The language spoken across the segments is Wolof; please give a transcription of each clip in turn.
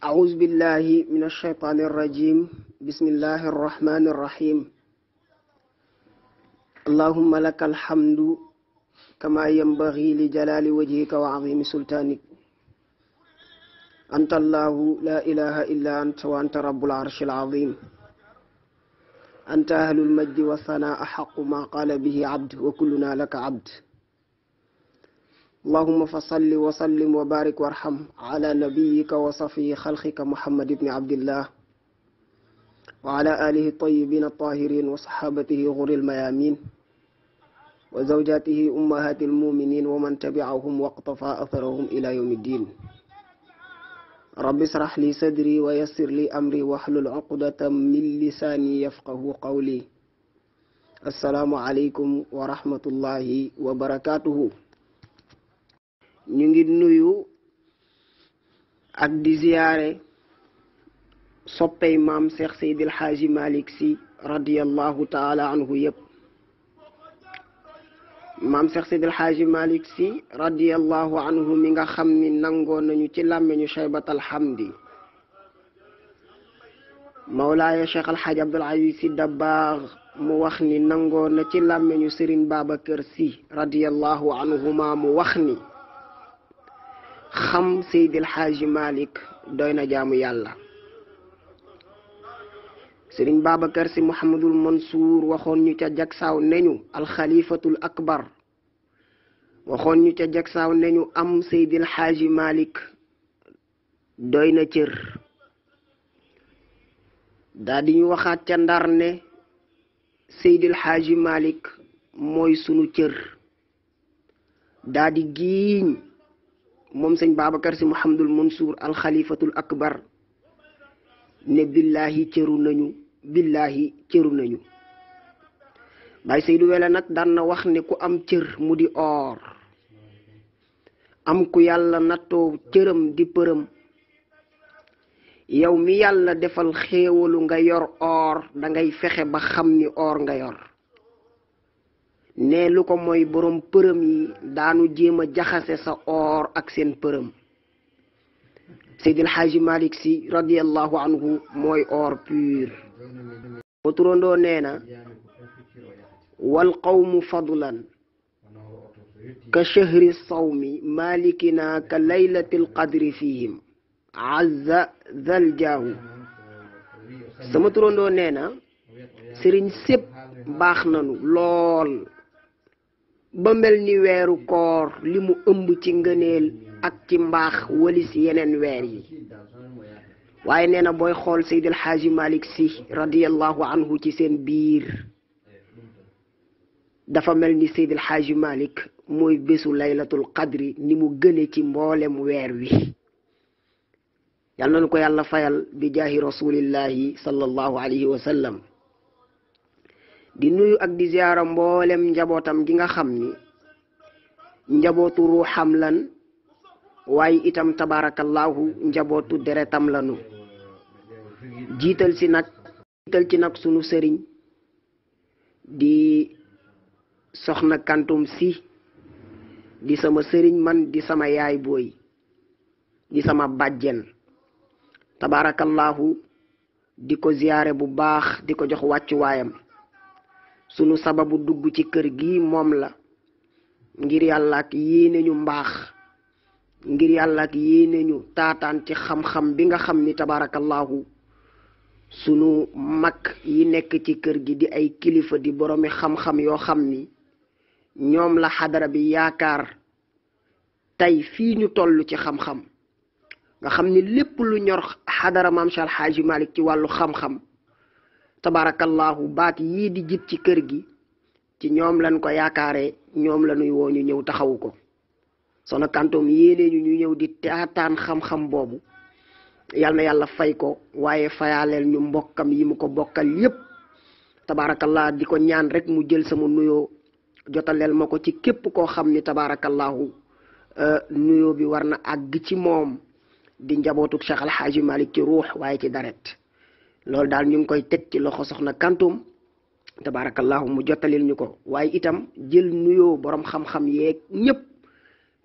أعوذ بالله من الشيطان الرجيم بسم الله الرحمن الرحيم اللهم لك الحمد كما ينبغي لجلال وجهك وعظيم سلطانك أنت الله لا إله إلا أنت وأنت رب العرش العظيم أنت أهل المجد والثناء حق ما قال به عبد وكلنا لك عبد اللهم فصل وسلم وبارك وارحم على نبيك وصفي خلقك محمد بن عبد الله وعلى آله الطيبين الطاهرين وصحابته غر الميامين وزوجاته أمهات المؤمنين ومن تبعهم واقتفى أثرهم إلى يوم الدين رب اشرح لي صدري ويسر لي أمري واحلل عقدة من لساني يفقه قولي السلام عليكم ورحمة الله وبركاته. ñu ngi nuyu ak di ziyaare soppey maam Cheikh Seydil Hadji Malick Sy radiyallahu taala anhu yëpp. maam Cheikh Seydil Hadji Malick Sy radiyallahu anhu mi nga xam ni nangoo nañu ci làmmeñu Cheybat alhamdi mawlaaya Cheikh Alhaji Abdoul Aziz Sy Dabakh mu wax ni nangoo na ci làmmeñu Serigne Babacar Sy radiyallahu anhuma mu wax ni xam Seydil Hadji Malick doy na jaamu yàlla. Serigne Babacar Sy Mouhamadul Mansour waxoon ñu ca jagsaaw neñu alxalifatul akbar waxoon ñu ca jagsaaw neñu am Seydil Hadji Malick doy na cër. daa di ñu waxaat ca ndar ne Seydil Hadji Malick mooy sunu cër. daa di giiñ moom sëñ Babacar Sy Mouhamadul Mansour alxalifatul akbar ne billahi cëru nañu billahi cëru nañu. Baay Seydou Wele nag daan na wax ne ku am cër mu di or am ku yàlla nattoo cëram di përëm yow mi yàlla defal xéewalu nga yor or dangay fexe ba xam ni or nga yor. ne lu ko mooy borom përëm yi daanu jéem a jaxase sa or ak seen përëm. Seydil Hadji Malick Sy radiyallahu anhu mooy or pur. ba turandoo nee na wal qawmu fadlan ka shahri sawmi malikina ka laylatil qadri fihim azza zal jaahu. sama turandoo nee na sëriñ sépp baax nanu lool ba mel ni weeru koor li mu ëmb ci ngëneel ak ci mbaax walis yeneen weer yi. waaye nee na booy xool Seydil Hadji Malick Sy radiyallahu anhu ci seen biir dafa mel ni Seydil Hadji Malick mooy bésu laylatul qadri ni mu gëne ci mboolem weer wi. yal nañu ko yàlla fayal bi jaahi rasulillahi sallallahu alayhi wa sallam. di nuyu ak di ziyaara mboolem njabootam gi nga xam ni njabootu ruuxam lan waaye itam tabarakallahu njabootu deretam lanu. jiital ci nag sunu sëriñ di soxna Kantum Sy di sama sëriñ man di sama yaay booy di sama bàjjen tabarakallahu di ko ziyaare bu baax di ko jox wàccuwaayam. sunu sababu dugg ci kër gi moom la ngir yàlla ak yéene ñu mbaax ngir yàlla ak yéene ñu taataan ci xam-xam bi nga xam ni tabarakallahu sunu mag yi nekk ci kër gi di ay kilifa di boroomi xam-xam yoo xam ni ñoom la xadara bi yaakaar tey fii ñu toll ci xam-xam nga xam ni lépp lu ñor xadara maam Cheikh Alhaji Malick ci wàllu xam-xam tabarakallahu baat yii di jib ci kër gi ci ñoom lañ ko yaakaare ñoom la ñuy woo ñu ñëw taxawu ko. Soxna Kantoom yéene ñu ñëw di taataan xam-xam boobu yal na yàlla fay ko waaye fayaaleel ñu mbokkam yi mu ko bokkal yépp tabarakallah di ko ñaan rek mu jël sama nuyoo jotaleel ma ko ci képp koo xam ni tabarakallahu nuyoo bi war na àgg ci moom di njabootuk Cheikh Alhaji Malick ci ruux waaye ci daret. loolu daal ñu ngi koy teg ci loxo soxna Kantum tabarakallahu mu jottalil ñu ko waaye itam jël nuyoo borom xam-xam yeeg ñépp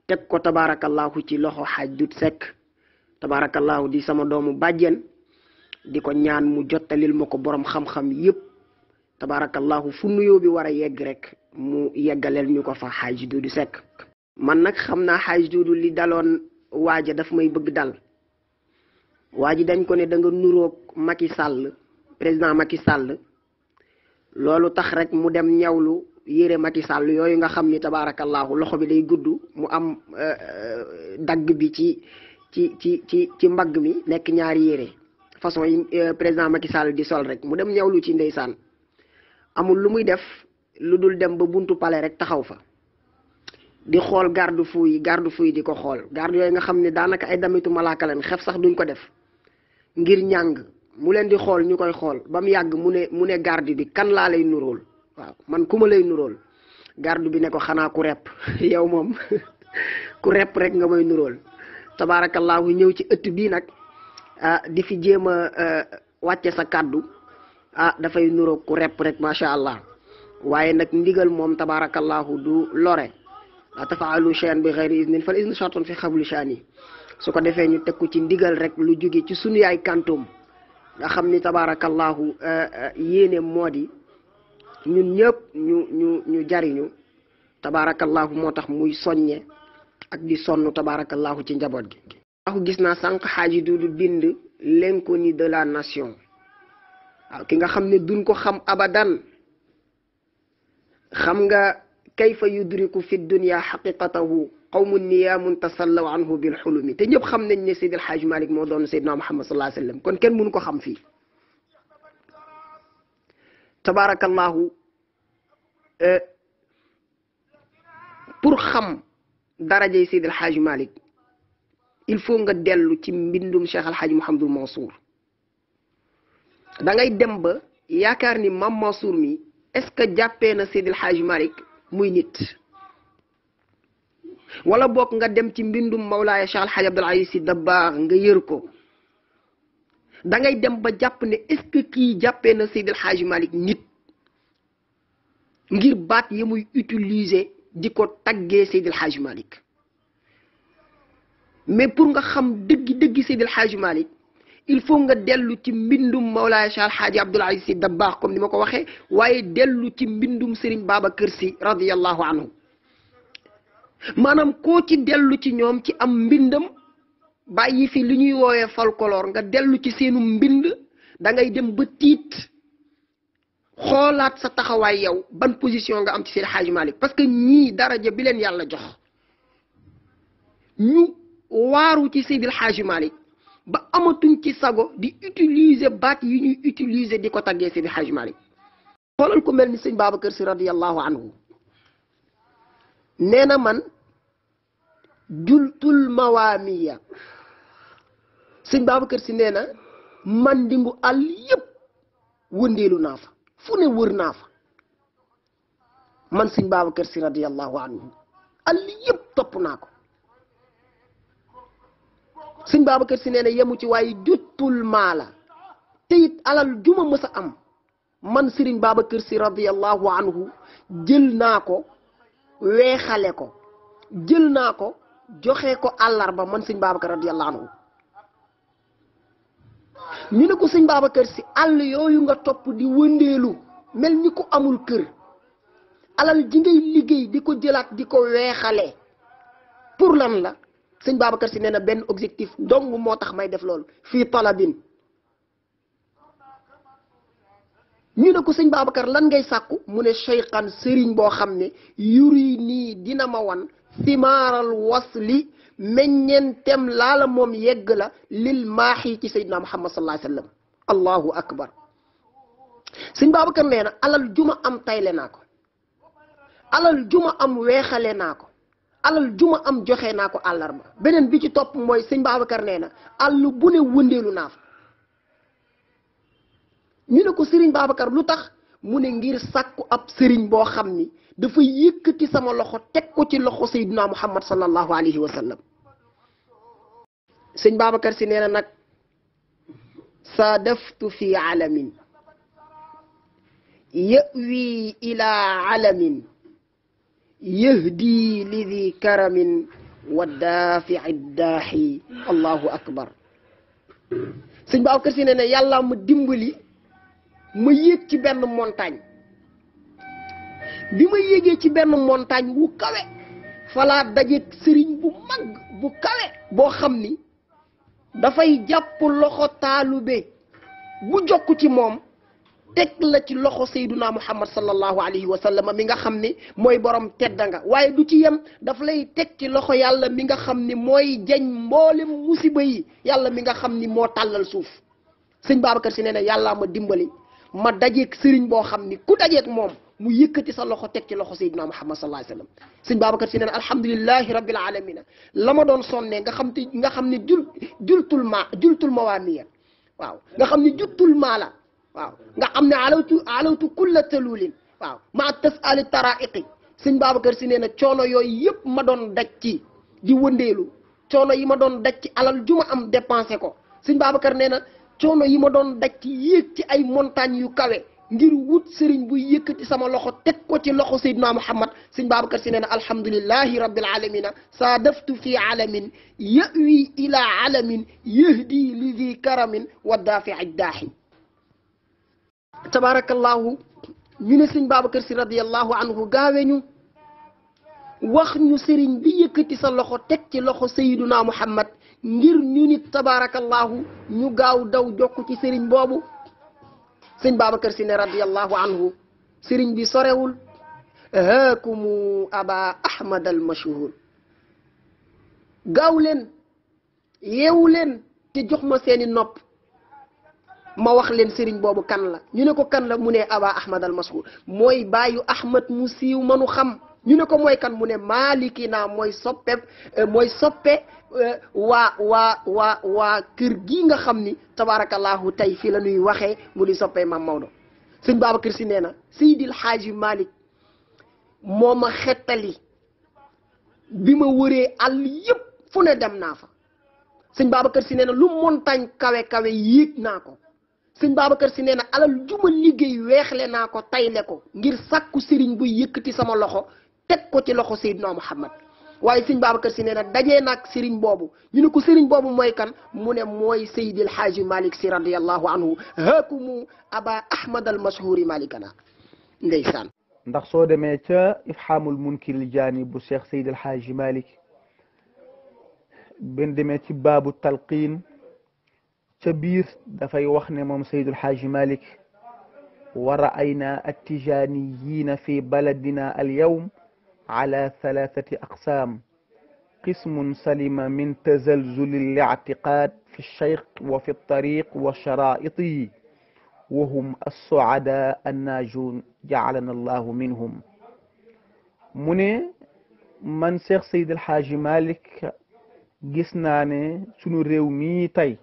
teg ko tabarakallahu ci loxo Hadj Dut Seck tabarakallahu di sama doomu bàjjen di ko ñaan mu jottalil ma ko borom xam-xam yépp tabarakallahu fu nuyoo bi war a yegg rek mu yeggaleel ñu ko fa Xaaj Duudu Sekk. man nag xam naa Xaaj Duudu li daloon waaja daf may bëgg dal waa ji dañ ko ne da nga nuroog Macky Sall président Macky Sall loolu tax rek mu dem ñawlu yére Macky Sall yooyu nga xam ni tabarakallahu loxo bi day gudd mu am dagg bi ci mbagg mi nekk ñaari yére façon yi président Macky Sall di sol rek mu dem ñawlu ci ndeysaan amul lu muy def lu dul dem ba buntu palais rek taxaw fa di xool garde fou yi di ko xool garde yooyu nga xam ne daanaka ay damitu malaaka leen xef sax duñ ko def ngir ñàng mu leen di xool ñu koy xool ba mu yàgg mu ne garde bi kan laa lay nuróol waaw man ku ma lay nuróol garde bi ne ko xanaa ku repp yow moom ku repp rek nga may nuróol tabaarakallaahu ñëw ci ëtt bii nag di fi jéem a wàcce sa kàddu dafay nuróog ku repp rek macha allah waaye nag ndigal moom tabaarakallaahu du lore la tafaalu shay'an bi ghayri iznin fal iznu shartun fi xabli sha'ni su ko defee ñu teg ko ci ndigal rek lu jóge ci sunu yaay kantoom nga xam ni tabaarakallaahu yéene moo di ñun ñëpp ñu jariñu tabaarakallaahu moo tax muy soññe ak di sonn tabaarakallaahu ci njaboot gi. waaw gis naa sànq Xaaji Duudu bind l'inconnu de la nation waaw ki nga xam ne duñ ko xam abadan xam nga kayfa yudriku fi dunya xaqiqatahu qawmun niyaamun tasallaw anhu bil xulumi te ñëpp xam nañ ne Seydi El Hadj Malick moo doon Seydina Muhammad sallallahu alayhi wa sallam kon kenn mënu ko xam fii tabarakallahu pour xam darajay Seydi El Hadj Malick il faut nga dellu ci mbindum Cheikh El Hadj Mouhamadul Mansour da ngay dem ba yaakaar ni Mam Mansour mi est-ce que jàppee na Seydi El Hadj Malick muy nit wala bokk nga dem ci mbindum Mawlaaya Cheikh El Hadj Abdoul Aziz Sy Dabakh nga yër ko da ngay dem ba jàpp ne est-ce que kii jàppee na Seydi El Hadj Malick nit ngir baat yi muy utiliser di ko taggee Seydi El Hadj Malick mais pour nga xam dëgg Seydi El Hadj Malick il faut nga dellu ci mbindum Mawlaaya Cheikh El Hadj Abdoul Aziz Sy Dabakh comme ni ma ko waxee waaye dellu ci mbindum Serigne Babacar Sy radiyallahu anhu maanaam koo ci dellu ci ñoom ci am mbindam bàyyi fi li ñuy woowee folklore nga dellu ci seenu mbind da ngay dem ba tiit xoolaat sa taxawaay yow ban position nga am ci Seydi El Hadj Malick parce que ñii daraja bi leen yàlla jox ñu waaru ci Seydi El Hadj Malick ba amatuñ ci sago di utiliser baat yi ñuy utiliser di ko taggee Seydi El Hadj Malick xoolal ku mel ni sëñ Babacar Sy radiyallahu anhu nee na man jultul mawaamiya sëñ Babacar Sy nee na man dingu àll yëpp wëndeelu naa fa fu ne wër naa fa man sëñ Babacar Sy radiyallahu anhu àll yëpp topp naa ko sëñ Babacar Sy nee na yemu ci waaye juttul maala te it alal juma mës a am man sëriñ Babacar Sy radiyallahu anhu jël naa ko weexale ko jël naa ko joxe ko àllarba man sëñ Babacar radiyallahu anhu ñu ne ko sëñ Babacar Sy àll yooyu nga topp di wëndeelu mel ni ko amul kër alal ji ngay liggéey di ko jëlaat di ko weexale pour lan la sëñ Babacar Sy nee na benn objectif dong moo tax may def loolu fii talabin ñu ne ko sëñ Babacar lan ngay sàkku mu ne cheykhan sëriñ boo xam ne yuri nii dina ma wan simaaral wasli meññeentem laala moom yegg la lil maaxi ci sayyidina Muhammad sallallahu alayhi wa sallam allahu akbar sëñ Babacar nee na alal juma am tayle naa ko alal juma am weexale naa ko alal juma am joxe naa ko àllarba beneen bi ci topp mooy sëñ Babacar nee na àll bu ne wëndeelu naa fa ñu ne ko sëriñ Babacar lu tax mu ne ngir sàkku ab sëriñ boo xam ni dafa yëkkati sama loxo teg ko ci loxo sayyidina Muhammad sallallahu alayhi wa sallam sëñ Babacar Sy nee na nag saadaftu fi alamin yawi ila alamin yahdi li di karamin wa daafi'i daaxi allahu akbar. sëñ Babacar Si nee na yàlla ma dimbali ma yéeg ci benn montagne. bi ma yéegee ci benn montagne wu kawe falaa dajeeg sëriñ bu mag bu kawe boo xam ni dafay jàpp loxo taalube bu jokk ci moom teg la ci loxo sayduna muhammad sallallahu alayhi wa sallam mi nga xam ni mooy borom tedda nga waaye du ci yem daf lay teg ci loxo yàlla mi nga xam ni mooy jañ mboolem musiba yi yàlla mi nga xam ni moo tàllal suuf. sëñ Babacar Si nee na yàllaa ma dimbali ma dajeeg sëriñ boo xam ni ku dajeeg moom mu yëkkati sa loxo teg ci loxo sayyidina muhammad sallallahu alayhi wa sallam. sëñ Babacar Si nee na alhamdulillahi rabbil alamina la ma doon sonnee nga xam ne jultul mawaamiya waaw nga xam ne juttul maa la waaw nga xam ne alawtu kulla talulin waaw ma tasali taraiqi. sëñ Babacar Si nee na coono yooyu yëpp ma doon daj ci di wëndeelu coono yi ma doon daj ci alal ju ma am dépensé ko. sëñ Babacar nee na coono yi ma doon daj ci yéeg ci ay montagnes yu kawe ngir wut sëriñ bu yëkkati sama loxo teg ko ci loxo sayyidina muhammad. sëñ Babacar Si nee na alhamdulillahi rabbil alamina saadaftu fi alamin yawi ila alamin yahdi li di karamin wa daafi'i daaxi. tabarakallahu ñu ne sëñ Babacar Si radiyallahu anhu gaawe ñu wax ñu sëriñ bi yëkkati sa loxo teg ci loxo sayyidina muhammad ngir ñu nit tabarakallahu ñu gaaw daw jokk ci sëriñ boobu. sëñ Babacar Si ne radiyallahu anhu sëriñ bi sorewul haakumu aba ahmad al mashhur gaaw leen yeewu leen te jox ma seeni nopp ma wax leen sëriñ boobu kan la. ñu ne ko kan la mu ne aba ahmad al mashhur mooy baayu ahmad mu siiw manu xam. ñu ne ko mooy kan mu ne maalikina mooy soppe waa kër gi nga xam ni tabarakallahu tey fii la ñuy waxee mu di soppee Maam Maodo. sëñ Babacar Si nee na Seydil Xaaji Malik moo ma xettali bi ma wëree àll yëpp fu ne dem naa fa. sëñ Babacar Si nee na lu montagne kawe kawe yéeg naa ko. sëñ Babacar Si nee na alal juma liggéey weexle naa ko tayle ko ngir sàkku sëriñ bu yëkkati sama loxo teg ko ci loxo Seydina Muhammad. waaye sëñ Babacar Si nee na dajee naag sëriñ boobu ñu ne ko sëriñ boobu mooy kan mu ne mooy Seydil Xaaji Malik Si radiyallahu anhu haakumu aba ahmad al mashhuri malikana. ndeysaan. ndax soo demee ca ifhamul munkiril jaani bu cheikh Seydil Xaaji Malik ben demee ci baabu talqiin ca biir dafay wax ne moom Seydil Xaaji Malik wa ra'ayna attijaaniyiina fi baladina al yawm على ثلاثة أقسام قسم سلم من تزلزل الاعتقاد في الشيخ وفي الطريق وشرائطه وهم السعداء الناجون جعلنا الله منهم. من شيخ سيد الحاج مالك gisna ne sunu réew mi tay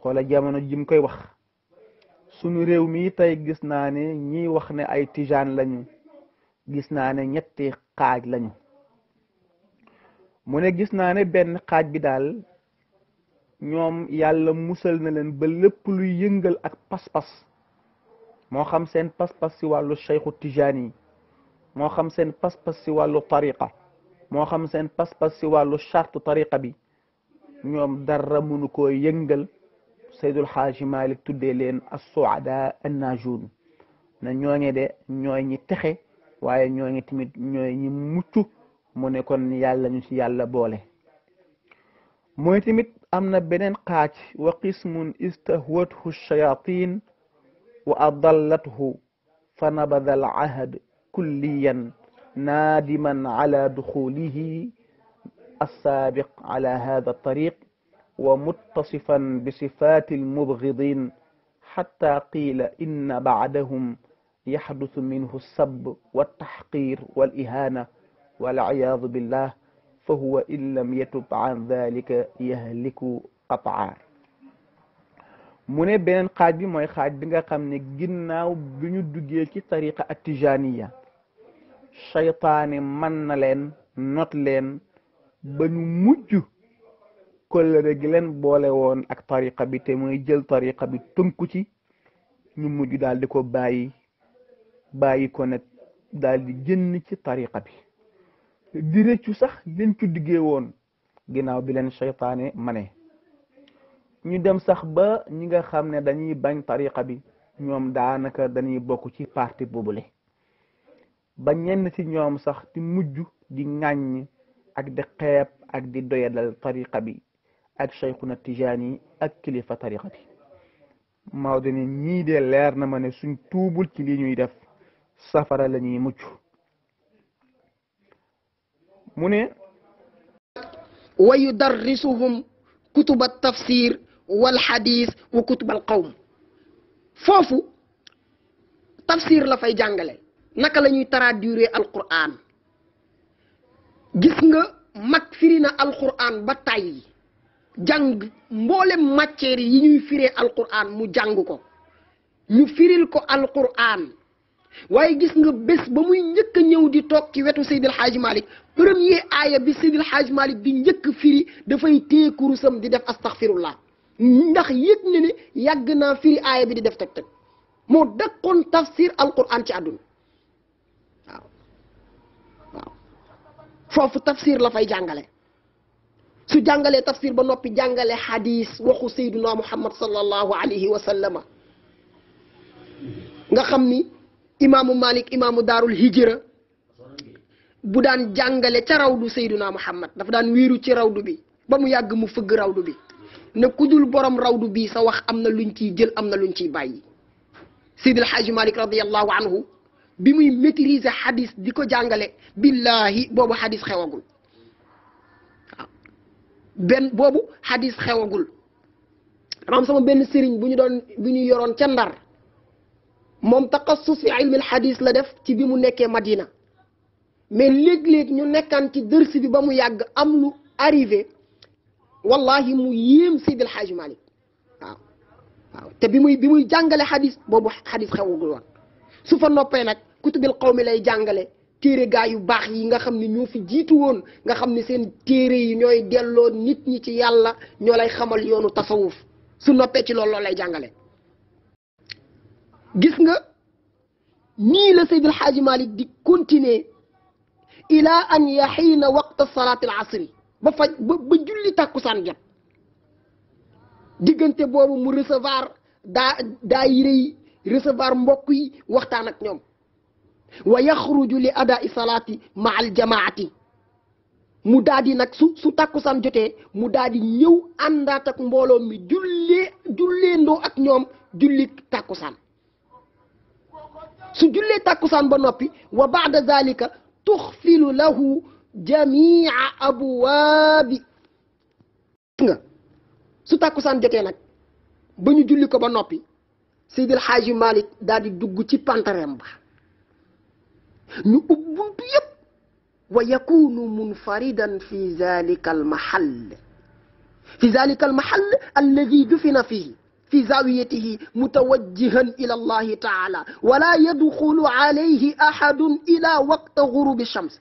xoola jamono jim koy wax sunu réew mi tay gis naa ne ñi wax ne ay tijaan lañu gis naa ne ñetti xaaj lañu. mu ne gis naa ne benn xaaj bi daal ñoom yàlla musal na leen ba lépp luy yëngal ak pas-pas moo xam seen pas-pas si wàllu cheikhu tijaani moo xam seen pas-pas si wàllu tariqa moo xam seen pas-pas si wàllu charte tariqa bi ñoom dara mënu koo yëngal. Seydul Xaaji Malik tuddee leen as-suada an-najuun na ñooñe de ñooy ñi texe waaye ñooñu tamit ñooy ñi mucc. mu ne kon yàlla ñu ci yàlla boole. mooy tamit am na beneen xaaj wa qismun istahwathu shayatin wa adallathu fa nabada al ahd kulliyan naadiman ala duxulihi السابق على هذا الطريق ومتصفا بصفات المبغضين حتى قيل إن بعدهم يحدث منه السب والتحقير والإهانة والعياذ بالله فهو إن لم يتب عن ذلك يهلك قطعا. mu ne beneen xaaj bi mooy xaaj bi nga xam ne ginnaaw bi ñu duggee ci tariqa attijaaniya shaytaane mën na leen not leen ba ñu mujj kóllëre gi leen boole woon ak tariqa bi te mooy jël tariqa bi tënku ci ñu mujj daal di ko bàyyi ko nag daal di génn ci tariqa bi di rëccu sax liñ ci diggee woon ginnaaw bi leen seytaane mane. ñu dem sax ba ñi nga xam ne dañuy bañ tariqa bi ñoom daanaka dañuy bokk ci parti boobule ba ñenn ci ñoom sax di mujj di ŋàññ ak di xeeb ak di doyadal tariqa bi ak Cheikhuna Tijaani ak kilifa tariqa bi. Maodo ne ñii de leer na ma ne suñ tuubul ci li ñuy def safara la ñuy mucc. mu ne wa yudarrisuhum kutuba tafsir wal xadis wa kutubal qawm. foofu tafsir la fay jàngale naka la ñuy traduire alquran. gis nga mag firi na alquran ba tàyyi jàng mboolem matière yi ñuy firee alquran mu jàng ko ñu firil ko alquran. waaye gis nga bés ba muy njëkk a ñëw di toog ci wetu Seydil Hadj Malick premier aaya bi Seydil Hadj Malick di njëkk firi dafay téye kurusam di def astaghfirullah ndax yëg na ne yàgg naa firi aaya bi di def teg moo daqoon tafsir alquran ci àdduna. waaw foofu tafsir la fay jàngale su jàngalee tafsir ba noppi jàngale hadis waxu Seydina Muhammad sallallahu alayhi wa sallama nga xam ni imaamu Malik imaamu daarul hijra bu daan jàngale ca rawdu Seydina Muhammad dafa daan wéeru ci rawdu bi ba mu yàgg mu fëgg rawdu bi ne ku dul borom rawdu bi sa wax am na luñ ciy jël am na luñ ciy bàyyi. Seydil Hadji Malik radiyallahu anhu bi muy maîtriser hadis di ko jàngale billahi boobu hadis xewagul waaw boobu hadis xewagul. maanaam sama benn sëriñ bu ñu yoroon ca Ndar moom taqassus fi ilmil hadis la def ci bi mu nekkee Madina mais léeg-léeg ñu nekkaan ci dërs bi ba mu yàgg am lu arrivé wallahi mu yéem Seydil Hadji Malick waaw te bi muy jàngale hadis boobu hadis xewagul woon. su fa noppee nag kutubil qawmi lay jàngale téere gaa yu baax yi nga xam ne ñoo fi jiitu woon nga xam ne seen téere yi ñooy delloo nit ñi ci yàlla ñoo lay xamal yoonu tasawuf su noppee ci loolu lay jàngale. gis nga nii la Seydil Hadji Malick di continuer ila an yaxiina waqta salaat al asri ba julli tàkkusaan jot diggante boobu mu recevoir daayira yi recevoir mbokk yi waxtaan ak ñoom wa yaxruju li adaa'i salaati ma al jamaati mu daal di nag su tàkkusaan jotee mu daal di ñëw àndaat ak mbooloo mi julleendoo ak ñoom julli tàkkusaan su jullee tàkkusaan ba noppi wa baada zalika tuxfilu lahu jamia abwaabi nga su tàkkusaan jotee nag ba ñu julli ko ba noppi Seydil Hadji Malick daal di dugg ci pantareem ba ñu ub buntu yëpp wa yakunu munfaridan fi zalika almahall alladi dufina fihi fi zawiyatihi mutawajjihan ila allahi taala wala yadxulu alayhi ahadun ila waqta gurubi shams.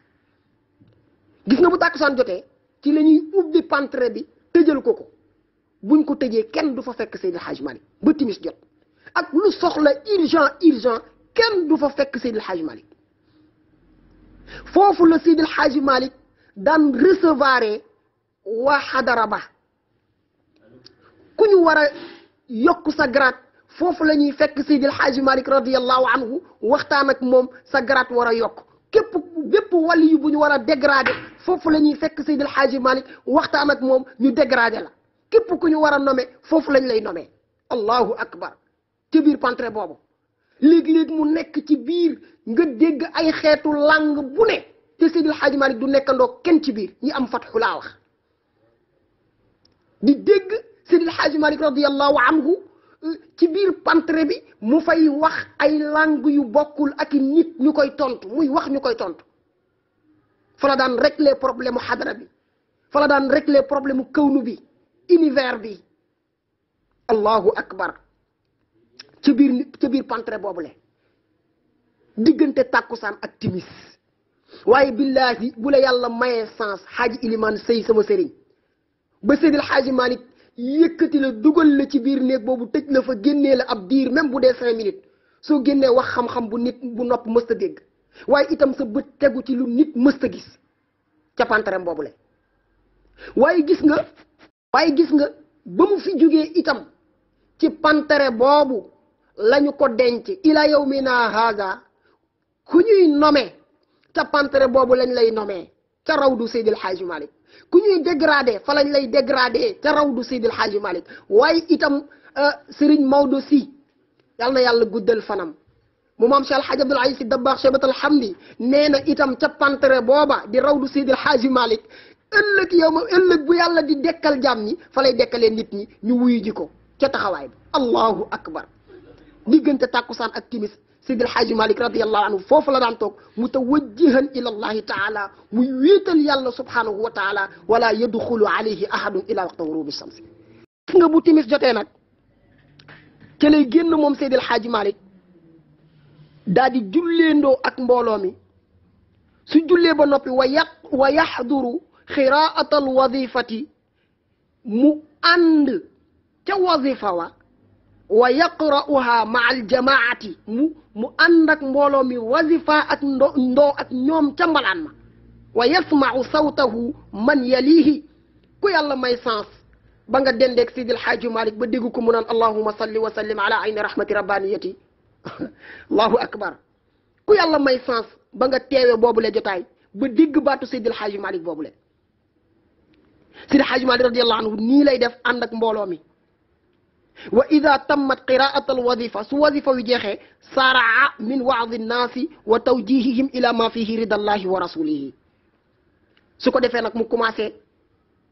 gis nga bu tàkkusaan jotee ci la ñuy ubbi pantre bi tëjal ko buñ ko tëjee kenn du fa fekk Seydil Hadji Malick ba timis jot ak lu soxla urgent kenn du fa fekk Seydil Hadji Malick. foofu la Seydil Hadji Malick daan recevoir waa xadara ba ku ñu war a yokk sa grade foofu la ñuy fekk Seydil Hadji Malick radiyallahu anhu waxtaan ak moom sa grade war a yokk bépp wali yu bu ñu war a dégradé foofu la ñuy fekk Seydil Hadji Malick waxtaan ak moom ñu dégradé la képp ku ñu war a nommé foofu lañ lay nommé. allahu akbar ci biir pantre boobu léeg-léeg mu nekk ci biir nga dégg ay xeetu langue bu ne te Seydil Hadji Malick du nekkandoo kenn ci biir ñi am fatxu laa wax di dégg Seydil Hadji Malick radiyallahu anhu ci biir pantre bi mu fay wax ay langue yu bokkul ak i nit ñu koy tontu muy wax ñu koy tontu fa la daan régler problème mu xadara bi fa la daan régler problème mu kawnu bi univers bi allahu akbar ci biir pantre boobu le diggante tàkkusaan ak timis waaye billahi bu la yàlla mayee sens xaaji iliman sëy sama sëriñ ba Seydil Hadji Malick yëkkati la dugal la ci biir néeg boobu tëj la fa génnee la ab diir même bu dee 5 minutes soo génnee wax xam-xam bu nopp mësta dégg waaye itam sa bët tegu ci lu nit mësta gis ca pantre boobu le waaye gis nga ba mu fi jógee itam ci pantere boobu lañu ko denc ila yawmina haza ku ñuy nomee ca pantere boobu lañ lay nomee ca rawdu Seydil Hadji Malick ku ñuy dégradé fa lañ lay dégradé ca rawdu Seydil Hadji Malick waaye itam Serigne Maodo Sy yal na yàlla guddal fanam mu maam Cheikh Alhaji Abdoul Aziz Sy Dabakh Cheybat Alhamdi nee na itam ca pantere booba di rawdu Seydil Hadji Malick ëllëg bu yàlla di dekkal jàmm ñi fa lay dekkalee nit ñi ñu wuyu ji ko ca taxawaay bi allahu akbar diggante tàkkusaan ak timis Seydil Hadji Malick radiyallahu anhu foofu la daan toog mutawajjihan ila allahi taala muy wéetal yàlla subhanahu wa taala wala yadxulu alayhi ahadun ila waqta ghurubi shamsi gis nga bu timis jotee nag ca lay génn moom Seydil Hadji Malick daa di julleendoo ak mbooloo mi su jullee ba noppi wa yaxduru xiraat al wadifati mu ànd ca wazifa wa yaqra'uha ma al jamaati mu ànd ak mbooloo mi wazifa ak ndoo ak ñoom ca mbalaan ma wa yasma'u sawtahu man yalihi ku yàlla may sens ba nga dendeeg Seydil Hadji Malick ba dégg ko mu naan allahumma salli wa sallim ala ayni rahmati rabbaniyati allahu akbar ku yàlla may sens ba nga teewe boobule jotaay ba dégg baatu Seydil Hadji Malick boobule Seydil Hadji Malick radiyallahu anhu nii lay def ànd ak mbooloo mi wa ida tammat qiraat al wadifa su wadifa wi jeexee saraa min waadi nnaasi wa tawjihihim ila ma fihi ridallahi wa rasulihi su ko defee nag mu commencé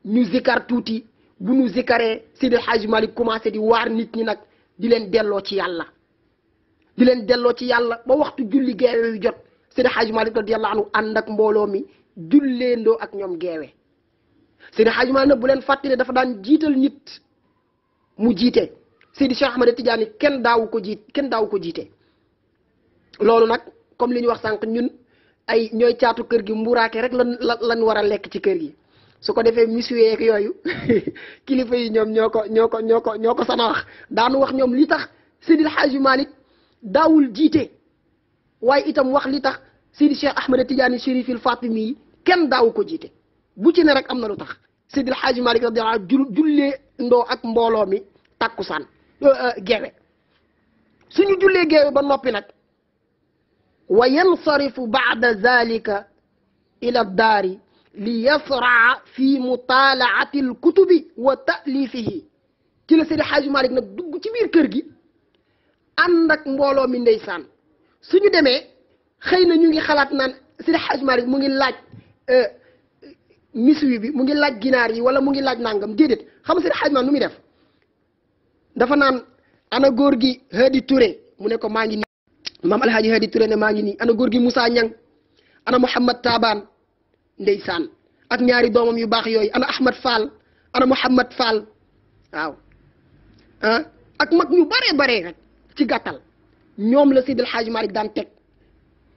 ñu zikar tuuti bu ñu zikaree Seydil Hadji Malick commencé di waar nit ñi nag di leen delloo ci yàlla ba waxtu julli geewe yu jot Seydil Hadji Malick radiyallahu anhu ànd ak mbooloo mi julleendoo ak ñoom geewe Seydil Hadji Malick nag bu leen fàttali dafa daan jiital nit mu jiite Seydi Cheikh Ahmed Tidiane kenn daawu ko jiite loolu nag comme li ñu wax sànq ñun ay ñooy caatu kër gi mburaake rek lan war a lekk ci kër gi su ko defee misuwee ak yooyu kilifa yi ñoom ñoo ko sana wax daanu wax ñoom li tax Seydil Hadji Malick daawul jiite waaye itam wax li tax Seydi Cheikh Ahmed Tidiane Chérif il Fatimi yi kenn daawu ko jiite bu ci ne rek am na lu tax Seydil Hadji Malick radiyallahu anhu jullee ndoo ak mbooloo mi takkusaan geewe suñu jullee geewe ba noppi nag wa yansarifu ba'da zalika ila daari li yasraa fi mutalaati alkutubi wa ta'lifihi ci la Seydi Hadji Malick nag dugg ci biir kër gi ànd ak mbooloo mi ndeysaan suñu demee xëy na ñu ngi xalaat naan Seydi Hadji Malick mu ngi laaj miswi bi mu ngi laaj ginaar yi wala mu ngi laaj nangam déedéet xam nga Seydi Hadji Malick nu muy def dafa naan ana góor gi Hadi Touré mu ne ko maa ngi nii maam alhaaji Hadi Touré ne maa ngi nii ana góor gi Moussa Niang ana Mouhamad Taban ndeysaan ak ñaari doomam yu baax yooyu ana Ahmad Fall ana Mouhamad Fall waaw ak mag ñu bare rek ci gàttal ñoom la Seydi El Hadji Malick daan teg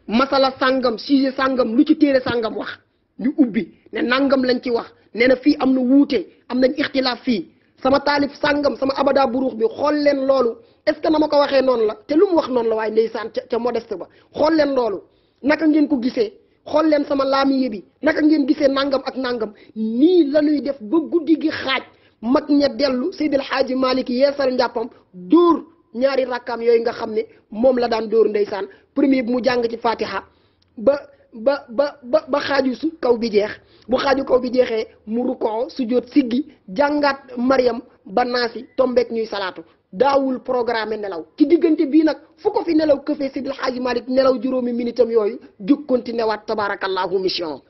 masala sàngam sujet sàngam lu ci téere sàngam wax ñu ubbi ne nangam lañ ci wax nee na fii am na wuute am nañ ixtilaaf fii sama taalif sàngam sama abada buruux bi xool leen loolu est ce que na ma ko waxee noonu la te lu mu wax noonu la waaye ndeysaan ca modeste ba xool leen loolu naka ngeen ko gisee xool leen sama laamiye bi naka ngeen gisee nangam ak nangam nii la ñuy def ba guddi gi xaaj mag ña dellu Seydi El Hadji Malick yeesal njàppam dóor ñaari rakkaam yooyu nga xam ne moom la daan dóor ndeysaan premier bi mu jàng ci fatiha ba xaaju su kaw bi jeex bu xaaju kaw bi jeexee mu rukkoo sujjóot siggi jàngaat Mariam ba naasi tombeek ñuy salaatu daawul programme nelaw ci diggante bii nag fu ko fi nelaw këfee Seydi El Hadji Malick nelaw juróomi minitam yooyu jug continué waat tabarakallahu mission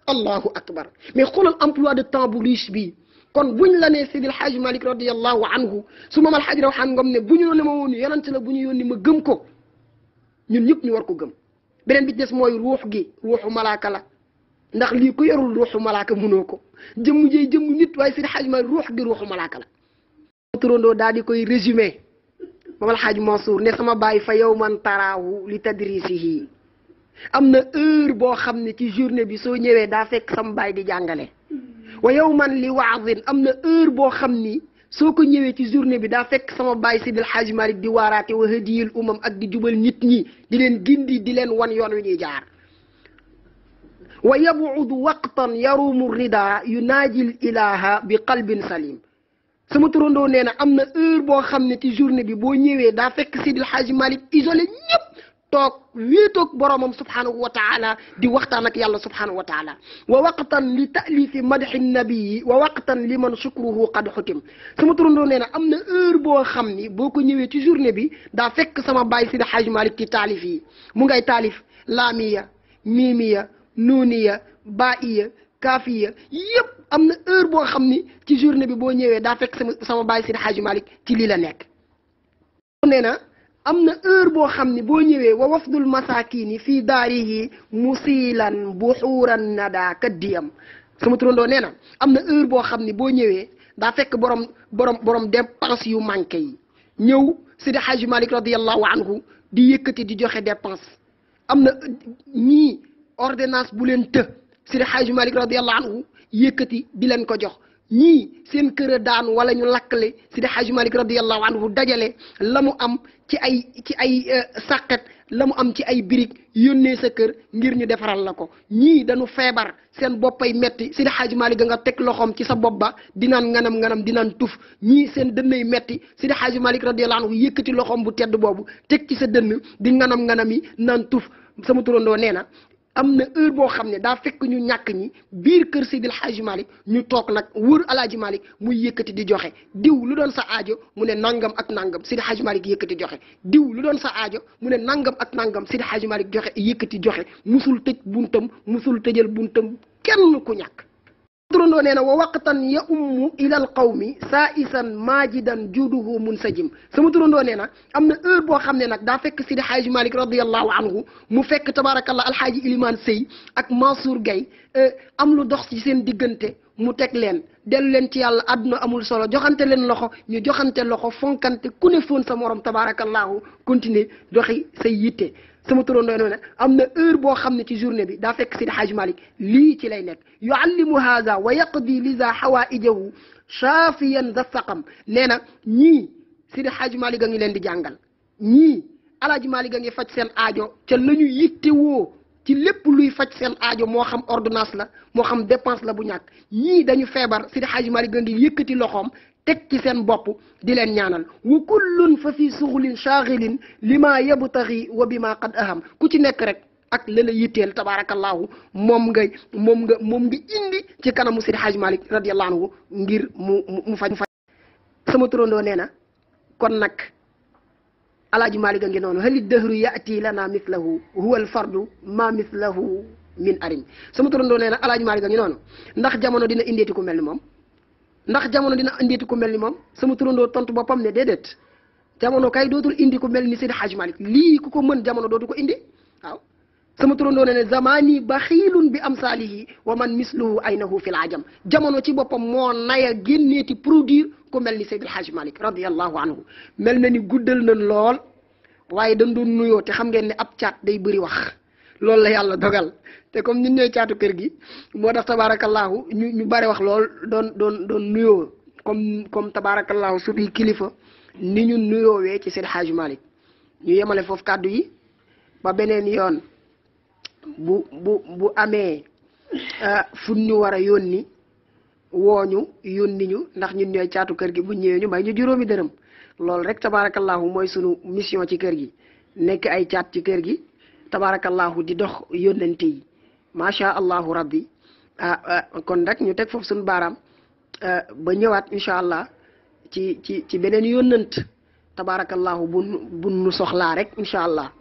allahu akbar mais xoolal emploi de temps bu riche bii kon buñ la nee Seydi El Hadji Malick radiyallahu anhu su ma alxaaji Rawaan Ngom ne bu ñu ne ma woon yonent la bu ñu yónni ma gëm ko ñun ñëpp ñu war ko gëm beneen bi des mooy ruux gi ruuxu malaaka la ndax lii ku yorul ruuxu malaaka mënoo ko jëmm jëy jëmm nit waaye Seydi El Hadji Malick ruux gi ruuxu malaaka la turandoo daal di koy résumé moom alxaaji Mansour ne sama baay fa yow man taraahu li tadrisihi am na heure boo xam ne ci journée bi soo ñëwee daa fekk sama baay di jàngale wa yow man li waazin am na heure boo xam ni soo ko ñëwee ci journée bi daa fekk sama baay Seydi El Hadji Malick di waaraate wa hadiyil umam ak di jubal nit ñi di leen gindi di leen wan yoon wi ñuy jaar wa yabudu waqtan yarumu rida yunaajil ilaha bi qalbin salim sama turandoo nee na am na heure boo xam ne ci journée bi boo ñëwee daa fekk Seydil Hadji Malick isolé ñëpp toog wéetoog boromam subhanahu wa taala di waxtaan ak yàlla subhanahu wa taala wa waqtan li taalifi madhi nabii wa waqtan li man shukruhu qad xutim sama turandoo nee na am na heure boo xam ni boo ko ñëwee ci journée bi daa fekk sama baay Seydil Hadji Malick ci taalif yi mu ngay taalif laamiya miimiya nuuniya baa'iya kaafiya yëpp am na heure boo xam ni ci journée bi boo ñëwee daa fekk sama baay Seydi Hadji Malick ci lii la nekk nee na am na heure boo xam ni boo ñëwee wa wafdul masakini fii daarihi musilan buxuuran nada kaddiyam sama turandoo nee na am na heure boo xam ni boo ñëwee daa fekk borom dépense yu manqué yi ñëw Seydi Hadji Malick radiallahu anhu di yëkkati di joxe dépense am na ñii ordonnance bu leen të Seydi Hadji Malick radiallahu anhu yëkkati di leen ko jox ñii seen kër a daanu wala ñu lakkale Seydi Hadji Malick radiallahu anhu dajale la mu am ci ay sàqet la mu am ci ay birig yónnee sa kër ngir ñu defaral la ko ñii dañu feebar seen boppay metti Seydi Hadji Malick nga teg loxoom ci sa bopp ba di naan nganam di naan tuf ñii seen dënnay metti Seydi Hadji Malick radiyallahu anhu yëkkati loxoom bu tedd boobu teg ci sa dënn di nganam yi naan tuf sama turandoo nee na am na heure boo xam ne daa fekk ñu ñàkk ñi biir kër Seydil Hadji Malick ñu toog nag wër Alaaji Malick muy yëkkati di joxe diw lu doon sa aajo mu ne nangam ak nangam Seydil Hadji Malick yëkkati joxe diw lu doon sa aajo mu ne nangam ak nangam Seydil Hadji Malick joxe yëkkati joxe musul tëj buntam musul tëjal buntam kenn ku ñàkk turandoo nee na wa waqtan ya ummu ilal qawmi saa isan maajidan juduhu munsajim sama turandoo nee na am na heure boo xam ne nag daa fekk Seydi Hadji Malick radiallahu anhu mu fekk tabarakallah alhaaji Ilimaan Sey ak Mansour Gaye am lu dox ci seen diggante mu teg leen dellu leen ci yàlla àdduna amul solo joxante leen loxo ñu joxante loxo fonkante ku ne foon sa morom tabarakallahu continuer doxi say yitte sama turandoo nee na am na heure boo xam ne ci journée bi daa fekk Seydi Hadji Malick lii ci lay nekk yuallimu haza wa yaqdi liza hawaijahu shafiyan za saqam nee na ñii Seydi Hadji Malick a ngi leen di jàngal ñii Alaaji Malick a ngi faj seen aajo ca la ñu yittewoo ci lépp luy faj seen aajo moo xam ordonnance la moo xam dépense la bu ñàkk ñii dañu feebar Seydi Hadji Malick a ngi yëkkati loxoom teg ci seen bopp di leen ñaanal wa kullun fa fi suxlin shaaxilin lima yabtaxi wa bima qad aham ku ci nekk rek ak la la yitteel tabarakallahu moom nga indi ci kanamu Seydi Hadji Malick radiyallahu anhu ngir mu faj sama turandoo nee na kon nag Alaaji Malick a ngi noonu hali dëhru yaati lana mislahu huwa alfardu ma mislahu min arim sama turandoo nee na Alaaji Malick a ngi noonu ndax jamono dina indeeti ku mel ni moom ndax jamono dina indeeti ku mel ni moom sama turandoo tontu boppam ne déedéet jamono kay dootul indi ku mel ni Seydi Hadji Malick lii ku ko mën jamono dootu ko indi waaw sama turandoo ne zamani baxiilun bi amsaalihi wa man misluhu aynahu fil ajam jamono ci boppam moo naya génneeti produire ku mel ni Seydi Hadji Malick radiyallahu anhu mel na ni guddal nañ lool waaye dañ doon nuyoo te xam ngeen ne ab caat day bëri wax loolu la yàlla dogal te comme ñun ñooy caatu kër gi moo tax tabarakallahu ñu bare wax lool doon nuyoo comme tabarakallahu suñuy kilifa ni ñu nuyoowee ci Seydi Hadji Malick ñu yemale foofu kàddu yi ba beneen yoon bu amee fu ñu war a yónni wooñu yónni ñu ndax ñun ñooy caatu kër gi bu ñëwee ñu may ñu juróomi dërëm loolu rek tabarakallahu mooy sunu mission ci kër gi nekk ay caat ci kër gi tabarakallahu di dox yónnante yi macha allahu rabbi kon rek ñu teg foofu suñu baaraam ba ñëwaat incha allah ci beneen yónnant tabarakallahu bu nu soxlaa rek incha allah